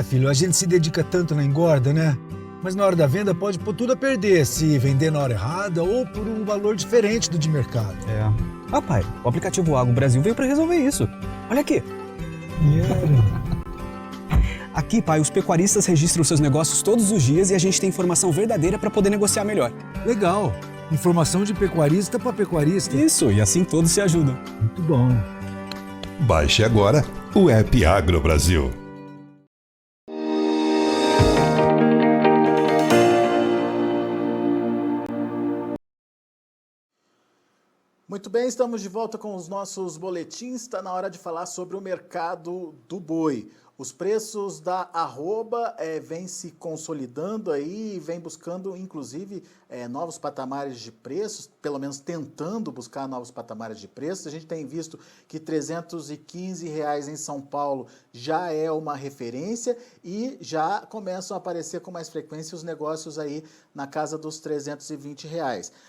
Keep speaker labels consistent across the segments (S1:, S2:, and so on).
S1: Filho, a gente se dedica tanto na engorda, né? Mas na hora da venda pode pôr tudo a perder se vender na hora errada ou por um valor diferente do de mercado.
S2: Pai, o aplicativo Agro Brasil veio para resolver isso. Olha aqui. Aqui, pai, os pecuaristas registram seus negócios todos os dias e a gente tem informação verdadeira para poder negociar melhor.
S1: Legal. Informação de pecuarista para pecuarista.
S2: Isso, e assim todos se ajudam.
S1: Muito bom.
S3: Baixe agora o app Agro Brasil.
S4: Muito bem, estamos de volta com os nossos boletins. Está na hora de falar sobre o mercado do boi. Os preços da arroba vêm se consolidando aí, vem buscando inclusive novos patamares de preços, pelo menos tentando buscar novos patamares de preços. A gente tem visto que R$ 315 em São Paulo já é uma referência e já começam a aparecer com mais frequência os negócios aí na casa dos R$ 320.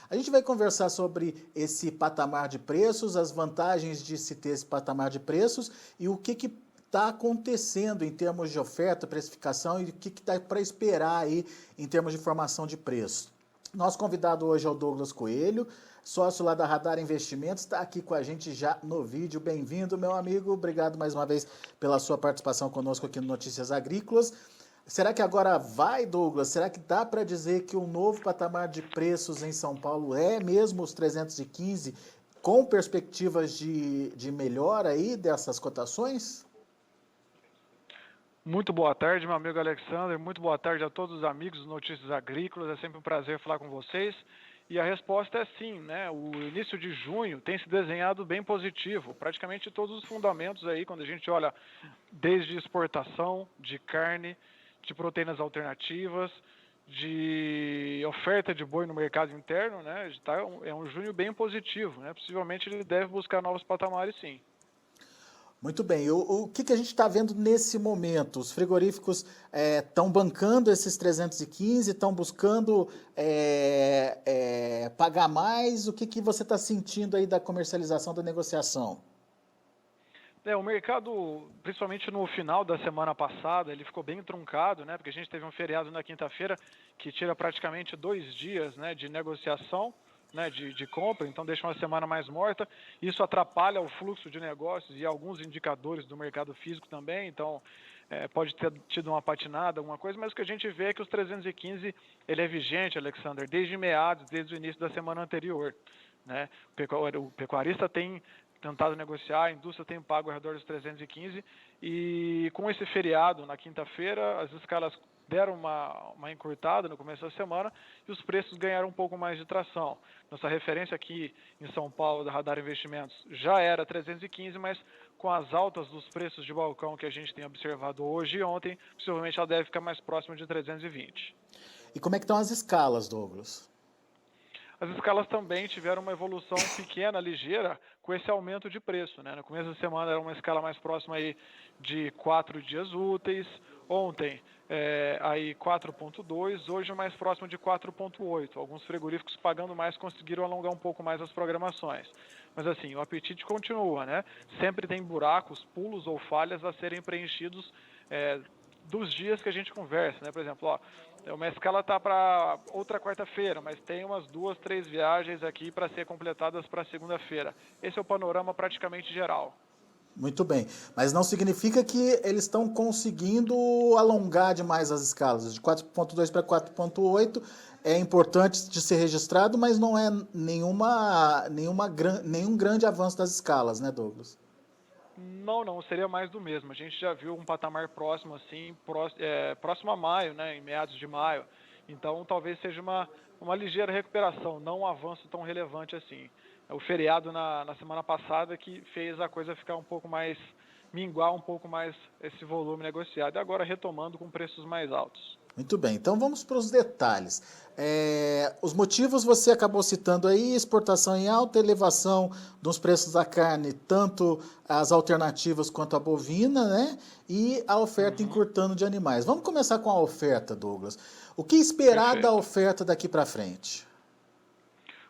S4: A gente vai conversar sobre esse patamar de preços, as vantagens de se ter esse patamar de preços e o que está acontecendo em termos de oferta, precificação e o que dá para esperar aí em termos de formação de preço. Nosso convidado hoje é o Douglas Coelho, sócio lá da Radar Investimentos, está aqui com a gente já no vídeo. Bem-vindo, meu amigo. Obrigado mais uma vez pela sua participação conosco aqui no Notícias Agrícolas. Será que agora vai, Douglas? Será que dá para dizer que o novo patamar de preços em São Paulo é mesmo os 315, com perspectivas de melhora aí dessas cotações?
S5: Muito boa tarde, meu amigo Alexander. Muito boa tarde a todos os amigos do Notícias Agrícolas. É sempre um prazer falar com vocês. E a resposta é sim, né? O início de junho tem se desenhado bem positivo. Praticamente todos os fundamentos aí, quando a gente olha desde exportação de carne, de proteínas alternativas, de oferta de boi no mercado interno, né? É um junho bem positivo, né? Possivelmente ele deve buscar novos patamares, sim.
S4: Muito bem. O que a gente está vendo nesse momento? Os frigoríficos estão bancando esses 315, estão buscando pagar mais? O que você está sentindo aí da comercialização, da negociação?
S5: O mercado, principalmente no final da semana passada, ele ficou bem truncado, né? Porque a gente teve um feriado na quinta-feira que tira praticamente 2 dias, né, de negociação, né, de compra, então deixa uma semana mais morta. Isso atrapalha o fluxo de negócios e alguns indicadores do mercado físico também, então pode ter tido uma patinada, alguma coisa, mas o que a gente vê é que os 315, ele é vigente, Alexander, desde meados, desde o início da semana anterior, né? O pecuarista tem tentado negociar, a indústria tem pago ao redor dos 315 e com esse feriado na quinta-feira, as escalas deram uma encurtada no começo da semana e os preços ganharam um pouco mais de tração. Nossa referência aqui em São Paulo da Radar Investimentos já era 315, mas com as altas dos preços de balcão que a gente tem observado hoje e ontem, possivelmente ela deve ficar mais próxima de 320.
S4: E como é que estão as escalas, Douglas?
S5: As escalas também tiveram uma evolução pequena, ligeira, com esse aumento de preço, né? No começo da semana era uma escala mais próxima aí de 4 dias úteis, ontem aí 4,2, hoje mais próximo de 4,8. Alguns frigoríficos pagando mais conseguiram alongar um pouco mais as programações. Mas assim, o apetite continua, né? Sempre tem buracos, pulos ou falhas a serem preenchidos dos dias que a gente conversa, né? Por exemplo, uma escala está para outra quarta-feira, mas tem umas 2, 3 viagens aqui para ser completadas para segunda-feira. Esse é o panorama praticamente geral.
S4: Muito bem, mas não significa que eles estão conseguindo alongar demais as escalas. De 4.2 para 4.8 é importante de ser registrado, mas não é nenhum grande avanço das escalas, né, Douglas?
S5: Não, seria mais do mesmo. A gente já viu um patamar próximo, assim, próximo a maio, né, em meados de maio. Então, talvez seja uma ligeira recuperação, não um avanço tão relevante assim. O feriado na semana passada que fez a coisa ficar um pouco mais, minguar um pouco mais esse volume negociado. E agora retomando com preços mais altos.
S4: Muito bem, então vamos para os detalhes. Os motivos você acabou citando aí, exportação em alta, elevação dos preços da carne, tanto as alternativas quanto a bovina, né? E a oferta encurtando de animais. Vamos começar com a oferta, Douglas. O que esperar da oferta daqui para frente?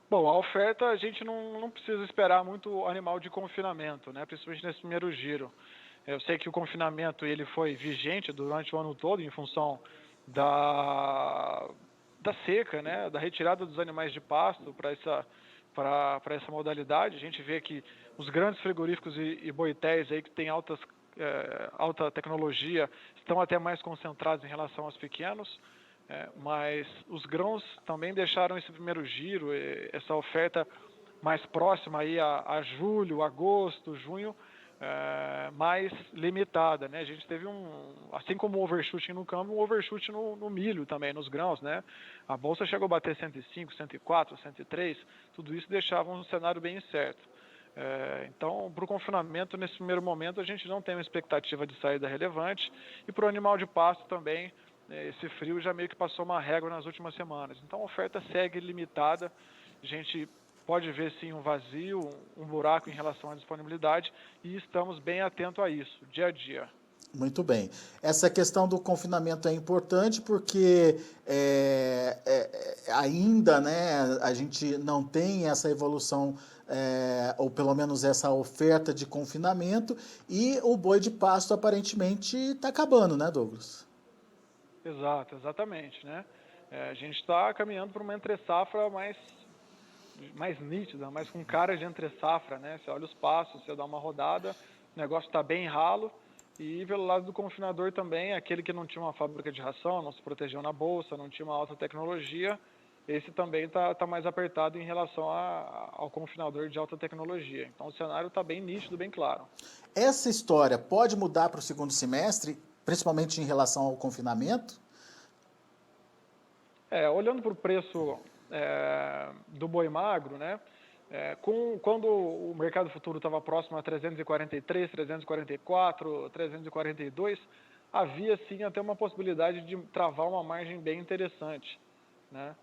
S5: Bom, a oferta a gente não precisa esperar muito animal de confinamento, né? Principalmente nesse primeiro giro. Eu sei que o confinamento ele foi vigente durante o ano todo em função da seca, né, da retirada dos animais de pasto para essa modalidade. A gente vê que os grandes frigoríficos e boitéis aí que têm alta tecnologia estão até mais concentrados em relação aos pequenos, mas os grãos também deixaram esse primeiro giro, essa oferta mais próxima aí a julho, agosto, junho, mais limitada, né? A gente teve assim como o overshooting no câmbio, um overshooting no milho também, nos grãos, né? A bolsa chegou a bater 105, 104, 103, tudo isso deixava um cenário bem incerto. Então, para o confinamento, nesse primeiro momento, a gente não tem uma expectativa de saída relevante, e para o animal de pasto também, esse frio já meio que passou uma régua nas últimas semanas. Então, a oferta segue limitada, a gente pode ver sim um vazio, um buraco em relação à disponibilidade, e estamos bem atentos a isso, dia a dia.
S4: Muito bem. Essa questão do confinamento é importante porque ainda, né, a gente não tem essa evolução, ou pelo menos essa oferta de confinamento, e o boi de pasto aparentemente está acabando, né, Douglas?
S5: Exatamente, né? A gente está caminhando para uma entre-safra mais nítida, mais com cara de entre-safra, né? Você olha os passos, você dá uma rodada, o negócio está bem ralo. E pelo lado do confinador também, aquele que não tinha uma fábrica de ração, não se protegeu na bolsa, não tinha uma alta tecnologia, esse também está mais apertado em relação ao confinador de alta tecnologia. Então o cenário está bem nítido, bem claro.
S4: Essa história pode mudar para o segundo semestre, principalmente em relação ao confinamento?
S5: Olhando para o preço do boi magro, né? Quando o mercado futuro estava próximo a 343, 344, 342, havia sim até uma possibilidade de travar uma margem bem interessante, né?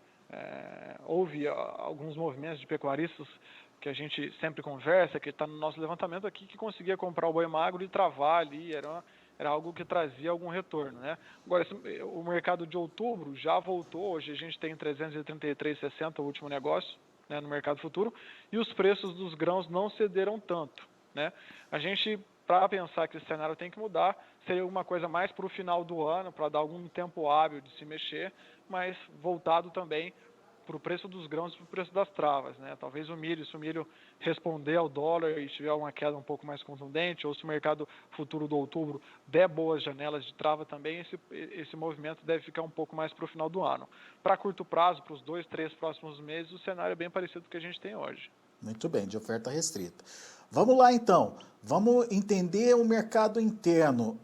S5: Houve alguns movimentos de pecuaristas que a gente sempre conversa, que está no nosso levantamento aqui, que conseguia comprar o boi magro e travar ali, era algo que trazia algum retorno, né? Agora, o mercado de outubro já voltou, hoje a gente tem 333,60 o último negócio, né, no mercado futuro, e os preços dos grãos não cederam tanto, né? A gente, para pensar que esse cenário tem que mudar, seria uma coisa mais para o final do ano, para dar algum tempo hábil de se mexer, mas voltado também para o preço dos grãos e para o preço das travas, né? Talvez se o milho responder ao dólar e tiver uma queda um pouco mais contundente, ou se o mercado futuro do outubro der boas janelas de trava também, esse movimento deve ficar um pouco mais para o final do ano. Para curto prazo, para os 2, 3 próximos meses, o cenário é bem parecido com o que a gente tem hoje.
S4: Muito bem, de oferta restrita. Vamos lá então, vamos entender o mercado interno,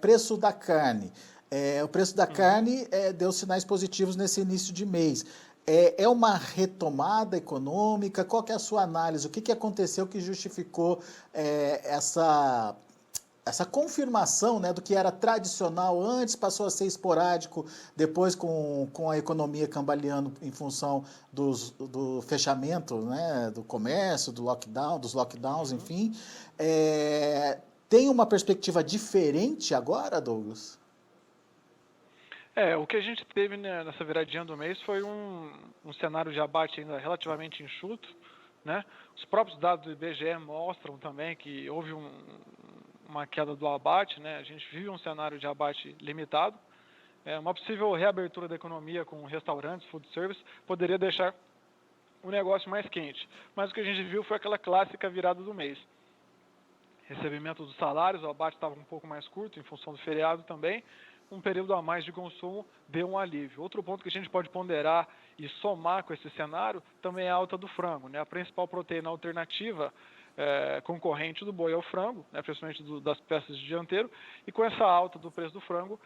S4: preço da carne. O preço da carne deu sinais positivos nesse início de mês. É uma retomada econômica? Qual que é a sua análise? O que aconteceu que justificou essa confirmação, né, do que era tradicional antes, passou a ser esporádico, depois com a economia cambaleando em função do fechamento, né, do comércio, dos lockdowns, enfim. Tem uma perspectiva diferente agora, Douglas?
S5: O que a gente teve, né, nessa viradinha do mês foi um cenário de abate ainda relativamente enxuto, né? Os próprios dados do IBGE mostram também que houve uma queda do abate, né? A gente vive um cenário de abate limitado. Uma possível reabertura da economia com restaurantes, food service, poderia deixar o negócio mais quente. Mas o que a gente viu foi aquela clássica virada do mês. Recebimento dos salários, o abate estava um pouco mais curto, em função do feriado também. Um período a mais de consumo deu um alívio. Outro ponto que a gente pode ponderar e somar com esse cenário também é a alta do frango, né? A principal proteína alternativa concorrente do boi é o frango, né? Principalmente das peças de dianteiro, e com essa alta do preço do frango,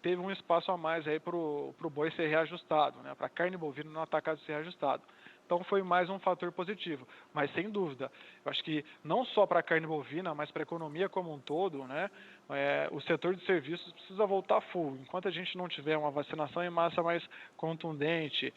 S5: teve um espaço a mais aí para o boi ser reajustado, né? Para a carne bovina no atacado ser reajustado. Então foi mais um fator positivo, mas sem dúvida, eu acho que não só para a carne bovina, mas para a economia como um todo, né, o setor de serviços precisa voltar full. Enquanto a gente não tiver uma vacinação em massa mais contundente,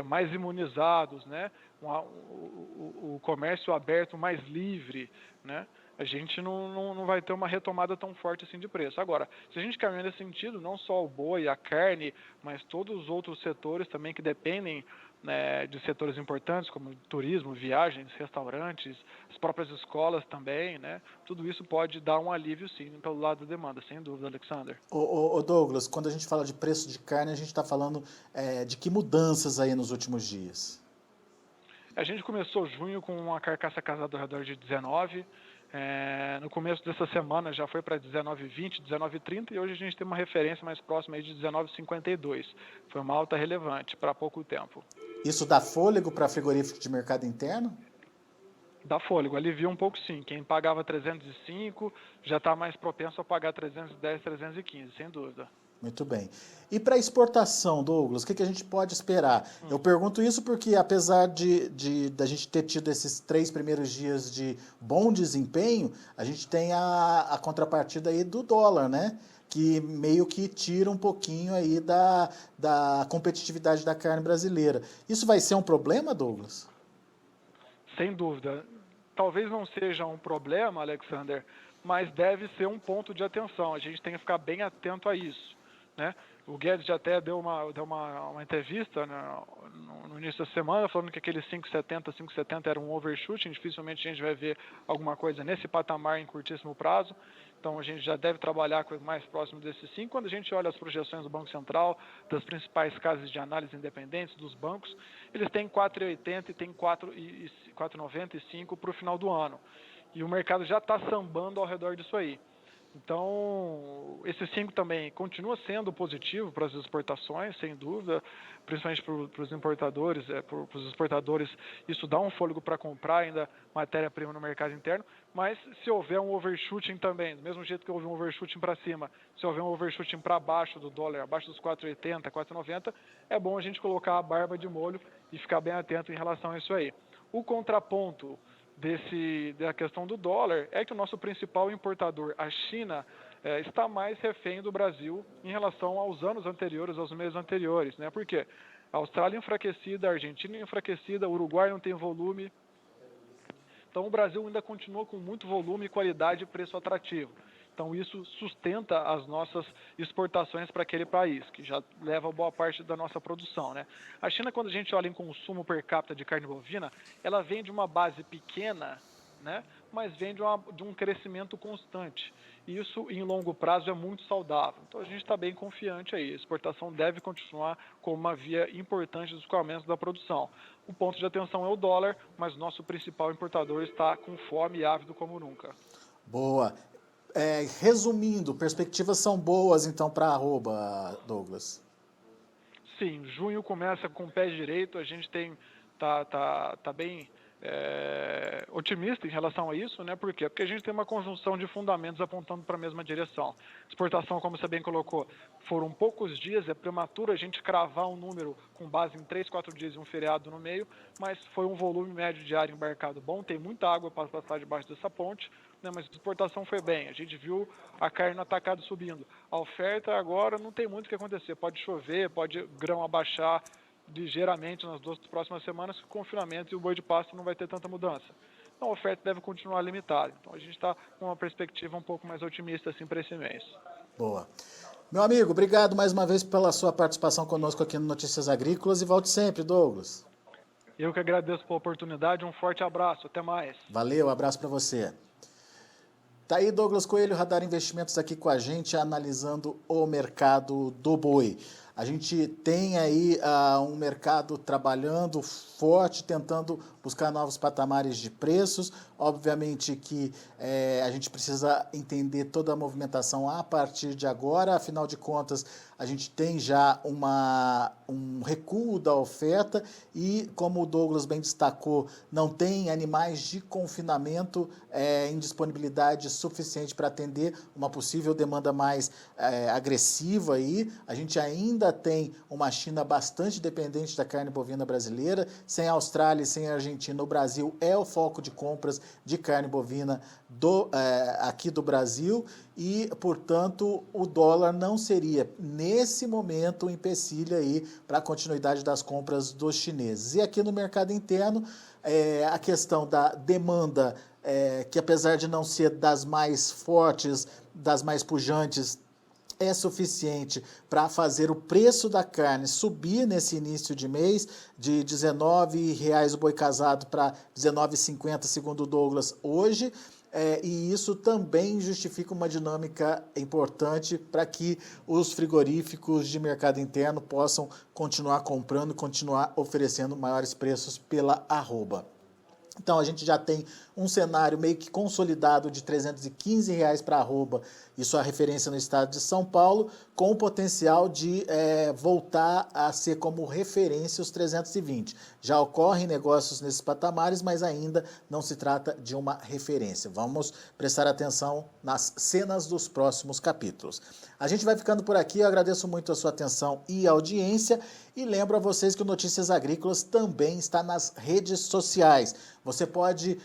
S5: mais imunizados, né, o comércio aberto mais livre, né, a gente não vai ter uma retomada tão forte assim de preço. Agora, se a gente caminhar nesse sentido, não só o boi, a carne, mas todos os outros setores também que dependem, né, de setores importantes, como turismo, viagens, restaurantes, as próprias escolas também, né, tudo isso pode dar um alívio, sim, pelo lado da demanda, sem dúvida, Alexander.
S4: Ô Douglas, quando a gente fala de preço de carne, a gente está falando de que mudanças aí nos últimos dias?
S5: A gente começou junho com uma carcaça casada ao redor de 19, no começo dessa semana já foi para 19,20, 19,30 e hoje a gente tem uma referência mais próxima aí de 19,52. Foi uma alta relevante para pouco tempo.
S4: Isso dá fôlego para frigorífico de mercado interno?
S5: Dá fôlego, alivia um pouco sim. Quem pagava 305 já está mais propenso a pagar 310, 315, sem dúvida.
S4: Muito bem. E para exportação, Douglas, o que a gente pode esperar? Eu pergunto isso porque, apesar da gente ter tido esses 3 primeiros dias de bom desempenho, a gente tem a contrapartida aí do dólar, né? Que meio que tira um pouquinho aí da competitividade da carne brasileira. Isso vai ser um problema, Douglas?
S5: Sem dúvida. Talvez não seja um problema, Alexander, mas deve ser um ponto de atenção. A gente tem que ficar bem atento a isso, né? O Guedes já até deu uma entrevista, né, no início da semana, falando que aquele 5,70 era um overshooting. Dificilmente a gente vai ver alguma coisa nesse patamar em curtíssimo prazo. Então a gente já deve trabalhar com mais próximo desses 5. Quando a gente olha as projeções do Banco Central, das principais casas de análise independentes, dos bancos, eles têm 4,80 e tem 4,95 para o final do ano. E o mercado já está sambando ao redor disso aí. Então, esse 5 também continua sendo positivo para as exportações, sem dúvida, principalmente para os importadores, para os exportadores, isso dá um fôlego para comprar ainda matéria-prima no mercado interno, mas se houver um overshooting também, do mesmo jeito que houve um overshooting para cima, se houver um overshooting para baixo do dólar, abaixo dos 4,80, 4,90, é bom a gente colocar a barba de molho e ficar bem atento em relação a isso aí. O contraponto da questão do dólar é que o nosso principal importador, a China, está mais refém do Brasil em relação aos anos anteriores, aos meses anteriores, né? Por quê? A Austrália enfraquecida, a Argentina enfraquecida, o Uruguai não tem volume. Então o Brasil ainda continua com muito volume, qualidade e preço atrativo. Então isso sustenta as nossas exportações para aquele país, que já leva boa parte da nossa produção, né? A China, quando a gente olha em consumo per capita de carne bovina, ela vem de uma base pequena, né? Mas vem de um crescimento constante. E isso, em longo prazo, é muito saudável. Então a gente está bem confiante aí. A exportação deve continuar como uma via importante do escoamento da produção. O ponto de atenção é o dólar, mas nosso principal importador está com fome e ávido como nunca.
S4: Boa. Resumindo, perspectivas são boas, então, para a arroba, Douglas?
S5: Sim, junho começa com o pé direito, a gente tá bem otimista em relação a isso, né? Por quê? Porque a gente tem uma conjunção de fundamentos apontando para a mesma direção. Exportação, como você bem colocou, foram poucos dias, é prematuro a gente cravar um número com base em 3, 4 dias e um feriado no meio, mas foi um volume médio diário embarcado bom, tem muita água para passar debaixo dessa ponte, né? Mas a exportação foi bem, a gente viu a carne no atacado subindo. A oferta agora não tem muito o que acontecer, pode chover, pode grão abaixar ligeiramente nas 2 próximas semanas, que o confinamento e o boi de pasto não vai ter tanta mudança. Então a oferta deve continuar limitada. Então a gente está com uma perspectiva um pouco mais otimista assim, para esse mês.
S4: Boa. Meu amigo, obrigado mais uma vez pela sua participação conosco aqui no Notícias Agrícolas e volte sempre, Douglas.
S5: Eu que agradeço pela oportunidade, um forte abraço, até mais.
S4: Valeu, abraço para você. Tá aí Douglas Coelho, Radar Investimentos aqui com a gente, analisando o mercado do boi. A gente tem aí um mercado trabalhando forte, tentando buscar novos patamares de preços. Obviamente que a gente precisa entender toda a movimentação a partir de agora. Afinal de contas, a gente tem já um recuo da oferta e, como o Douglas bem destacou, não tem animais de confinamento em disponibilidade suficiente para atender uma possível demanda mais agressiva aí. A gente ainda tem uma China bastante dependente da carne bovina brasileira. Sem a Austrália e sem a Argentina, o Brasil é o foco de compras de carne bovina aqui do Brasil e, portanto, o dólar não seria, nesse momento, um empecilho aí para a continuidade das compras dos chineses. E aqui no mercado interno, a questão da demanda que apesar de não ser das mais fortes, das mais pujantes, é suficiente para fazer o preço da carne subir nesse início de mês, de R$ 19,00 o boi casado para R$ 19,50, segundo o Douglas, hoje. E isso também justifica uma dinâmica importante para que os frigoríficos de mercado interno possam continuar comprando, continuar oferecendo maiores preços pela arroba. Então a gente já tem um cenário meio que consolidado de R$ 315 para a arroba, isso é a referência no estado de São Paulo, com o potencial de voltar a ser como referência os 320. Já ocorrem negócios nesses patamares, mas ainda não se trata de uma referência. Vamos prestar atenção nas cenas dos próximos capítulos. A gente vai ficando por aqui, eu agradeço muito a sua atenção e audiência e lembro a vocês que o Notícias Agrícolas também está nas redes sociais. Você pode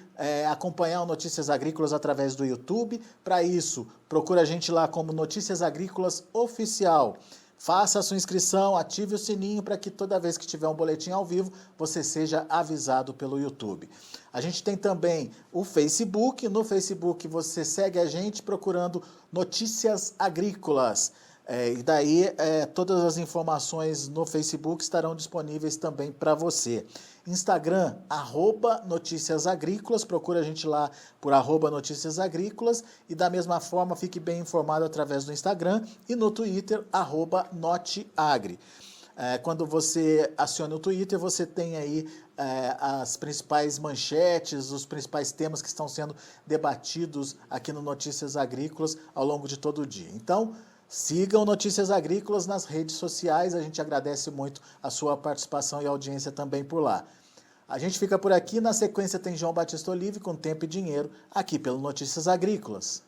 S4: acompanhar o Notícias Agrícolas através do YouTube. Para isso, procura a gente lá como Notícias Agrícolas Oficial. Faça a sua inscrição, ative o sininho para que toda vez que tiver um boletim ao vivo, você seja avisado pelo YouTube. A gente tem também o Facebook. No Facebook você segue a gente procurando Notícias Agrícolas. E daí todas as informações no Facebook estarão disponíveis também para você. Instagram, @Notícias Agrícolas, procura a gente lá por @Notícias Agrícolas e da mesma forma fique bem informado através do Instagram e no Twitter, @Noteagri. Quando você aciona o Twitter, você tem aí as principais manchetes, os principais temas que estão sendo debatidos aqui no Notícias Agrícolas ao longo de todo o dia. Então, sigam Notícias Agrícolas nas redes sociais, a gente agradece muito a sua participação e audiência também por lá. A gente fica por aqui, na sequência tem João Batista Olive com Tempo e Dinheiro, aqui pelo Notícias Agrícolas.